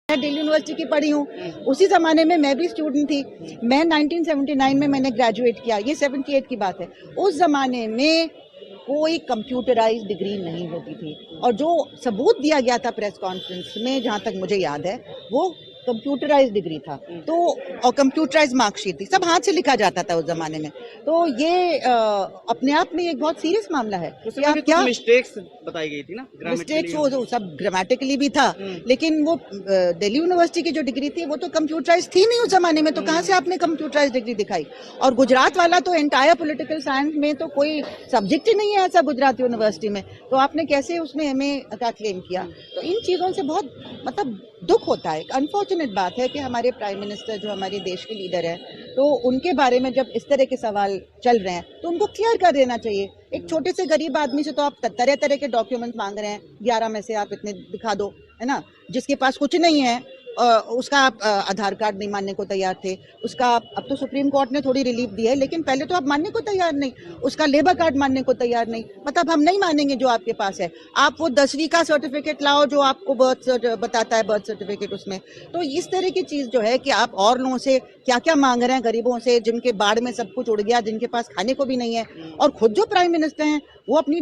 मैं दिल्ली यूनिवर्सिटी की पढ़ी हूँ, उसी ज़माने में मैं भी स्टूडेंट थी। मैं 1979 में मैंने ग्रेजुएट किया, ये 78 की बात है। उस ज़माने में कोई कंप्यूटराइज्ड डिग्री नहीं होती थी और जो सबूत दिया गया था प्रेस कॉन्फ्रेंस में, जहाँ तक मुझे याद है, वो कंप्यूटराइज्ड डिग्री था। तो और कंप्यूटराइज्ड मार्कशीट थी, सब हाथ से लिखा जाता था उस ज़माने में। तो ये अपने आप में एक बहुत सीरियस मामला है। उसमें भी कुछ मिस्टेक्स बताई गई थी ना, मिस्टेक्स वो सब ग्रामेटिकली भी था, लेकिन वो दिल्ली यूनिवर्सिटी की जो डिग्री थी वो तो कंप्यूटराइज थी नहीं उस जमाने में, तो कहाँ से आपने कंप्यूटराइज डिग्री दिखाई। और गुजरात वाला तो एंटायर पॉलिटिकल साइंस में तो कोई सब्जेक्ट ही नहीं है ऐसा गुजरात यूनिवर्सिटी में, तो आपने कैसे उसमें एमए का क्लेम किया। तो इन चीज़ों से बहुत मतलब दुख होता है। अनफॉर्चुनेट बात है कि हमारे प्राइम मिनिस्टर जो हमारे देश के लीडर हैं, तो उनके बारे में जब इस तरह के सवाल चल रहे हैं तो उनको क्लियर कर देना चाहिए। एक छोटे से गरीब आदमी से तो आप तरह तरह के डॉक्यूमेंट मांग रहे हैं, 11 में से आप इतने दिखा दो, है ना। जिसके पास कुछ नहीं है उसका आप आधार कार्ड नहीं मानने को तैयार थे, उसका अब तो सुप्रीम कोर्ट ने थोड़ी रिलीफ दी है, लेकिन पहले तो आप मानने को तैयार नहीं, उसका लेबर कार्ड मानने को तैयार नहीं। मतलब हम नहीं मानेंगे जो आपके पास है, आप वो 10वीं का सर्टिफिकेट लाओ जो आपको बताता है बर्थ सर्टिफिकेट उसमें। तो इस तरह की चीज़ जो है कि आप और लोगों से क्या क्या मांग रहे हैं, गरीबों से जिनके बाढ़ में सब कुछ उड़ गया, जिनके पास खाने को भी नहीं है, और खुद जो प्राइम मिनिस्टर हैं वो अपनी